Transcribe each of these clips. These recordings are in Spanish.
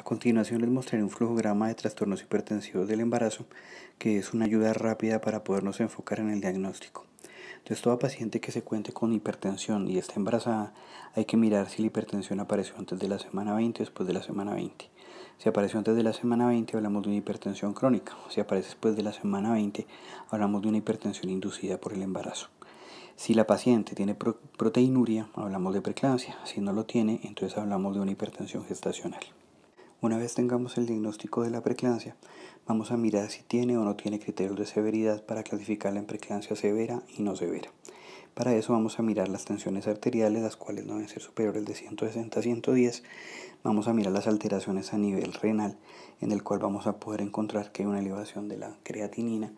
continuación les mostraré un flujograma de trastornos hipertensivos del embarazo, que es una ayuda rápida para podernos enfocar en el diagnóstico. Entonces, toda paciente que se cuente con hipertensión y está embarazada, hay que mirar si la hipertensión apareció antes de la semana 20 o después de la semana 20. Si apareció antes de la semana 20, hablamos de una hipertensión crónica. Si aparece después de la semana 20, hablamos de una hipertensión inducida por el embarazo. Si la paciente tiene proteinuria, hablamos de preeclampsia. Si no lo tiene, entonces hablamos de una hipertensión gestacional. Una vez tengamos el diagnóstico de la preeclampsia, vamos a mirar si tiene o no tiene criterios de severidad para clasificarla en preeclampsia severa y no severa. Para eso vamos a mirar las tensiones arteriales, las cuales no deben ser superiores de 160 a 110. Vamos a mirar las alteraciones a nivel renal, en el cual vamos a poder encontrar que hay una elevación de la creatinina,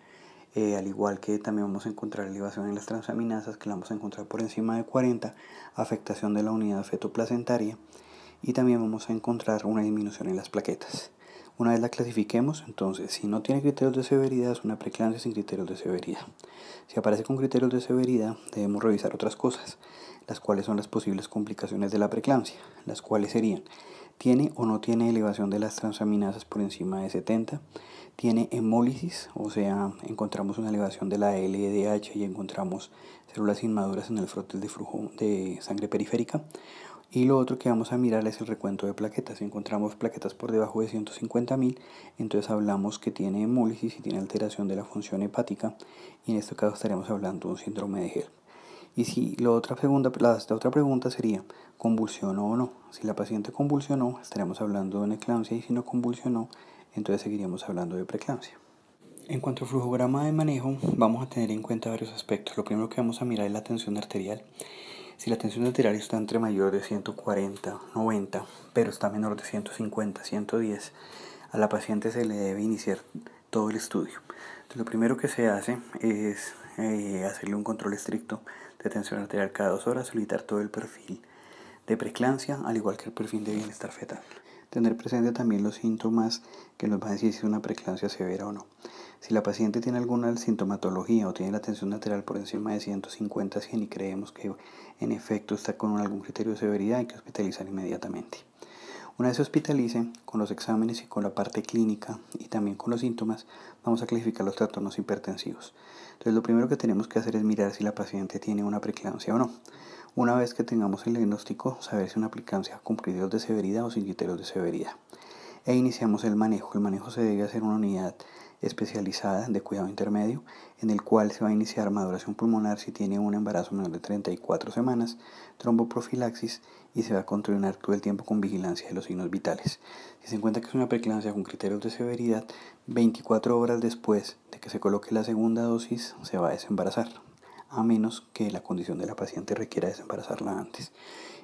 al igual que también vamos a encontrar elevación en las transaminasas, que la vamos a encontrar por encima de 40, afectación de la unidad fetoplacentaria, y también vamos a encontrar una disminución en las plaquetas. Una vez la clasifiquemos, entonces, si no tiene criterios de severidad, es una preeclampsia sin criterios de severidad. Si aparece con criterios de severidad, debemos revisar otras cosas, las cuales son las posibles complicaciones de la preeclampsia, las cuales serían: ¿tiene o no tiene elevación de las transaminasas por encima de 70? ¿Tiene hemólisis? O sea, encontramos una elevación de la LDH y encontramos células inmaduras en el frotis de flujo de sangre periférica. Y lo otro que vamos a mirar es el recuento de plaquetas. Si encontramos plaquetas por debajo de 150.000, entonces hablamos que tiene hemólisis y tiene alteración de la función hepática, y en este caso estaremos hablando de un síndrome de HELLP. Y si la otra pregunta sería: ¿convulsionó o no? Si la paciente convulsionó, estaremos hablando de una eclampsia, y si no convulsionó, entonces seguiríamos hablando de preeclampsia. En cuanto al flujograma de manejo, vamos a tener en cuenta varios aspectos. Lo primero que vamos a mirar es la tensión arterial. Si la tensión arterial está entre mayor de 140, 90, pero está menor de 150, 110, a la paciente se le debe iniciar todo el estudio. Entonces, lo primero que se hace es hacerle un control estricto de tensión arterial cada 2 horas, solicitar todo el perfil de preeclampsia, al igual que el perfil de bienestar fetal. Tener presente también los síntomas que nos van a decir si es una preeclampsia severa o no. Si la paciente tiene alguna sintomatología o tiene la tensión arterial por encima de 150 a 100 y creemos que en efecto está con algún criterio de severidad, hay que hospitalizar inmediatamente. Una vez se hospitalice, con los exámenes y con la parte clínica y también con los síntomas, vamos a clasificar los trastornos hipertensivos. Entonces, lo primero que tenemos que hacer es mirar si la paciente tiene una preeclampsia o no. Una vez que tengamos el diagnóstico, saber si una preeclampsia con criterios de severidad o sin criterios de severidad. E iniciamos el manejo. El manejo se debe hacer en una unidad especializada de cuidado intermedio, en el cual se va a iniciar maduración pulmonar si tiene un embarazo menor de 34 semanas, tromboprofilaxis, y se va a continuar todo el tiempo con vigilancia de los signos vitales. Si se encuentra que es una preeclampsia con criterios de severidad, 24 horas después de que se coloque la segunda dosis se va a desembarazar, a menos que la condición de la paciente requiera desembarazarla antes.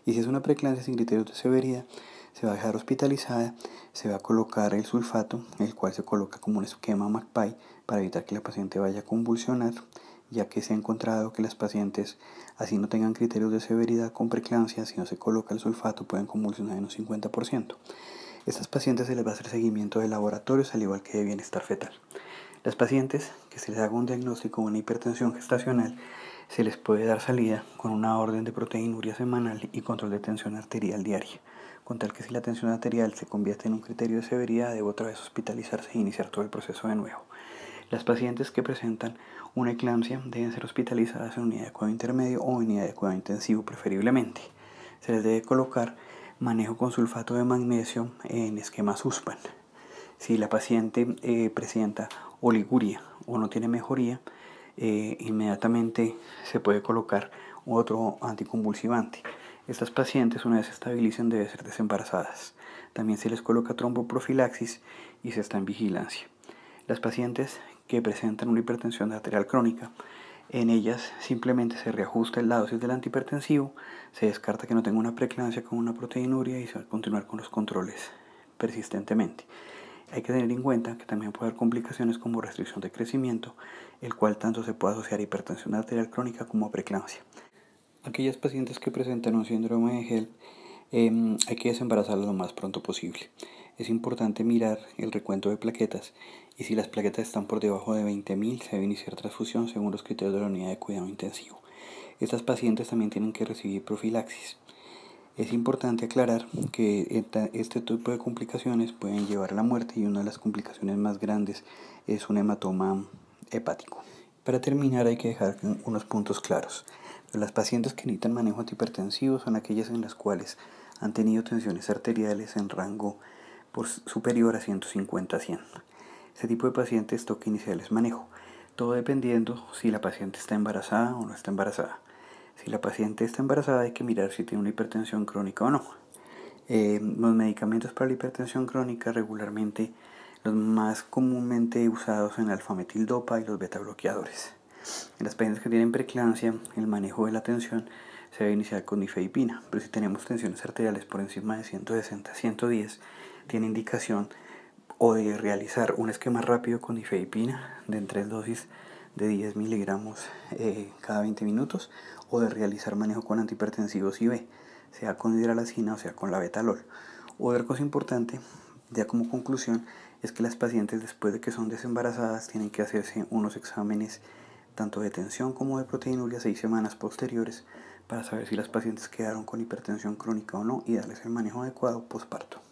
Y si es una preeclampsia sin criterios de severidad, se va a dejar hospitalizada, se va a colocar el sulfato, el cual se coloca como un esquema McPie para evitar que la paciente vaya a convulsionar, ya que se ha encontrado que las pacientes, así no tengan criterios de severidad con preeclampsia, si no se coloca el sulfato pueden convulsionar en un 50%. Estas pacientes se les va a hacer seguimiento de laboratorios, al igual que de bienestar fetal. Las pacientes que se les haga un diagnóstico de una hipertensión gestacional, se les puede dar salida con una orden de proteinuria semanal y control de tensión arterial diaria, con tal que si la tensión arterial se convierte en un criterio de severidad, debe otra vez hospitalizarse e iniciar todo el proceso de nuevo. Las pacientes que presentan una eclampsia deben ser hospitalizadas en unidad de cuidado intermedio o unidad de cuidado intensivo preferiblemente. Se les debe colocar manejo con sulfato de magnesio en esquema SUSPAN. Si la paciente presenta oliguria o no tiene mejoría, inmediatamente se puede colocar otro anticonvulsivante. Estas pacientes, una vez se estabilicen, deben ser desembarazadas. También se les coloca tromboprofilaxis y se está en vigilancia. Las pacientes que presentan una hipertensión arterial crónica, en ellas simplemente se reajusta la dosis del antihipertensivo, se descarta que no tenga una preeclampsia con una proteinuria y se va a continuar con los controles persistentemente. Hay que tener en cuenta que también puede haber complicaciones como restricción de crecimiento, el cual tanto se puede asociar a hipertensión arterial crónica como a preeclampsia. Aquellas pacientes que presentan un síndrome de HELLP, hay que desembarazarlas lo más pronto posible. Es importante mirar el recuento de plaquetas, y si las plaquetas están por debajo de 20.000, se debe iniciar transfusión según los criterios de la unidad de cuidado intensivo. Estas pacientes también tienen que recibir profilaxis. Es importante aclarar que este tipo de complicaciones pueden llevar a la muerte y una de las complicaciones más grandes es un hematoma hepático. Para terminar hay que dejar unos puntos claros. Las pacientes que necesitan manejo antihipertensivo son aquellas en las cuales han tenido tensiones arteriales en rango superior a 150/100. Este tipo de pacientes toca iniciarles manejo, todo dependiendo si la paciente está embarazada o no está embarazada. Si la paciente está embarazada hay que mirar si tiene una hipertensión crónica o no. Los medicamentos para la hipertensión crónica regularmente los más comúnmente usados son el alfametildopa y los beta bloqueadores. En las pacientes que tienen preeclampsia, el manejo de la tensión se debe iniciar con nifedipina, pero si tenemos tensiones arteriales por encima de 160-110, tiene indicación o de realizar un esquema rápido con nifedipina de en 3 dosis de 10 miligramos cada 20 minutos, o de realizar manejo con antihipertensivos IV, sea con hidralazina o sea con la betalol. Otra cosa importante, ya como conclusión, es que las pacientes después de que son desembarazadas tienen que hacerse unos exámenes tanto de tensión como de proteinuria 6 semanas posteriores para saber si las pacientes quedaron con hipertensión crónica o no y darles el manejo adecuado posparto.